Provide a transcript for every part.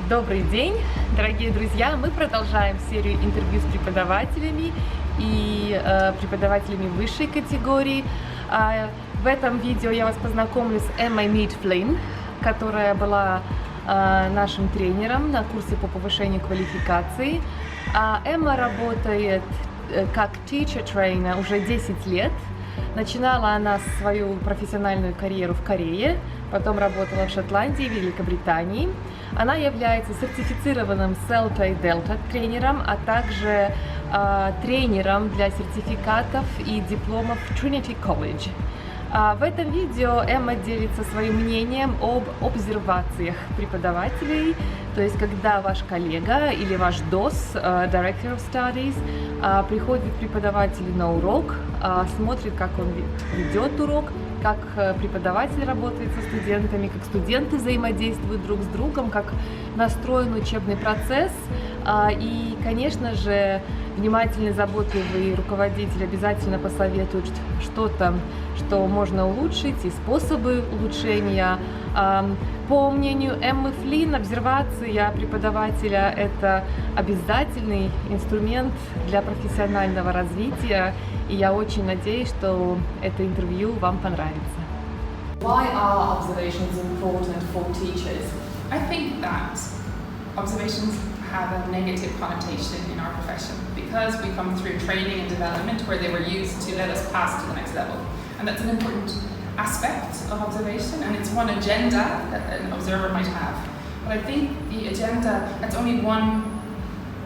Добрый день, дорогие друзья! Мы продолжаем серию интервью с преподавателями и преподавателями высшей категории. В этом видео я вас познакомлю с Эммой Мид Флин, которая была нашим тренером на курсе по повышению квалификации. Эмма работает как teacher trainer уже 10 лет. Начинала она свою профессиональную карьеру в Корее, потом работала в Шотландии и Великобритании. Она является сертифицированным Celta и Delta тренером, а также тренером для сертификатов и дипломов Trinity College. В этом видео Эмма делится своим мнением об обсервациях преподавателей, то есть когда ваш коллега или ваш DOS, Director of Studies, приходит к преподавателю на урок, смотрит, как он ведет урок, как преподаватель работает со студентами, как студенты взаимодействуют друг с другом, как настроен учебный процесс. И, конечно же, внимательный, заботливый руководитель обязательно посоветует что-то, что можно улучшить, и способы улучшения. По мнению Эммы Флин, обсервация преподавателя – это обязательный инструмент для профессионального развития, и я очень надеюсь, что это интервью вам понравится. Why are observations important for teachers? I think that observations have a negative connotation in our profession because we come through training and development where they were used to let us pass to the next level. And that's an important aspect of observation, and it's one agenda that an observer might have. But I think the agenda, that's only one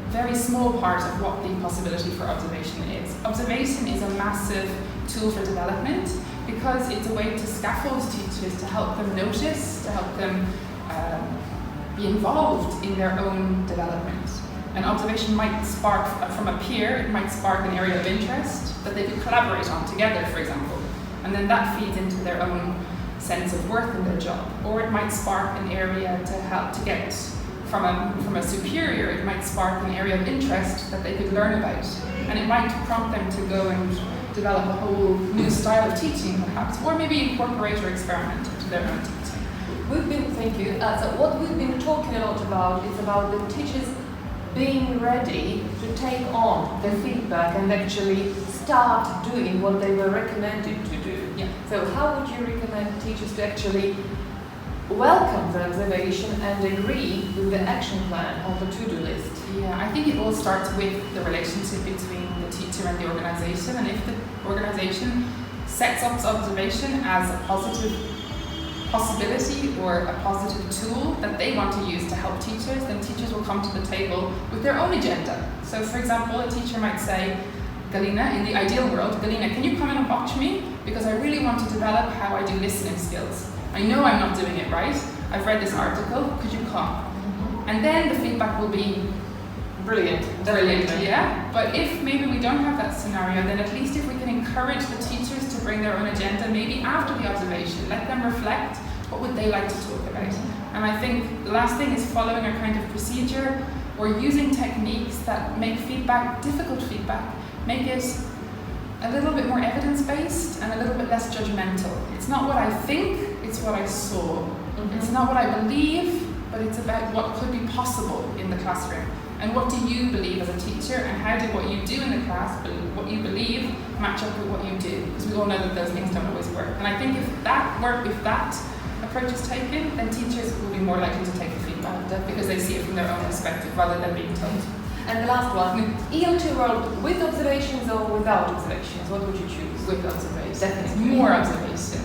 very small part of what the possibility for observation is. Observation is a massive tool for development because it's a way to scaffold teachers, to help them notice, to help them be involved in their own development. An observation might spark from a peer, it might spark an area of interest that they could collaborate on together, for example. And then that feeds into their own sense of worth in their job. Or it might spark an area to help to get from a superior, it might spark an area of interest that they could learn about. And it might prompt them to go and develop a whole new style of teaching perhaps, or maybe incorporate or experiment into their own teaching. Thank you. So what we've been talking a lot about is about the teachers being ready to take on the feedback and actually start doing what they were recommended to do. Yeah. So how would you recommend teachers to actually welcome the observation and agree with the action plan on the to-do list? Yeah, I think it all starts with the relationship between the teacher and the organization, and if the organization sets up observation as a positive possibility or a positive tool that they want to use to help teachers, then teachers will come to the table with their own agenda. So for example, a teacher might say, Galina, in the ideal world, Galina, can you come in and watch me? Because I really want to develop how I do listening skills. I know I'm not doing it right. I've read this article, could you come? Mm-hmm. And then the feedback will be Brilliant, yeah. But if maybe we don't have that scenario, then at least if we can encourage the teachers to bring their own agenda, maybe after the observation, let them reflect what would they like to talk about. And I think the last thing is following a kind of procedure or using techniques that make feedback, difficult feedback, make it a little bit more evidence-based and a little bit less judgmental. It's not what I think, it's what I saw. Mm-hmm. It's not what I believe, but it's about what could be possible in the classroom. And what do you believe as a teacher, and how did what you do in the class, what you believe, match up with what you do? Because we all know that those things don't always work. And I think if that approach is taken, then teachers will be more likely to take the feedback because they see it from their own perspective rather than being told. And the last one, EL2 world with observations or without observations? What would you choose? With observations. Definitely. More observations.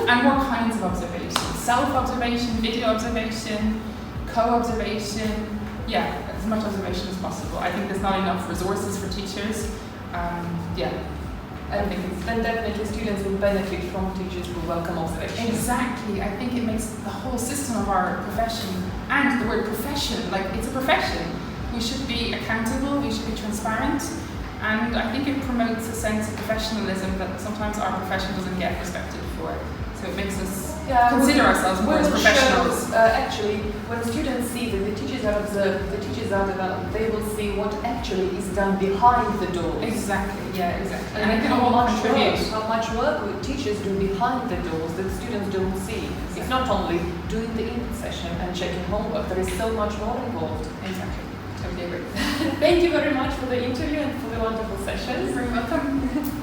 And more kinds of observations. Self-observation, video observation, co-observation. Yeah, as much observation as possible. I think there's not enough resources for teachers. I think then definitely students will benefit from teachers who welcome observation. Exactly. I think it makes the whole system of our profession, and the word profession, like it's a profession. We should be accountable, we should be transparent, and I think it promotes a sense of professionalism that sometimes our profession doesn't get respected for. So it makes us consider ourselves more as professionals. Actually, when students see that the teachers are observed, the teachers are developed, they will see what actually is done behind the doors. Exactly, yeah, exactly. And it can all contribute. How much work teachers do behind the doors that students don't see. It's not only doing the input session and checking homework, there is so much more involved. Exactly, totally agree. Thank you very much for the interview and for the wonderful sessions. You're very welcome.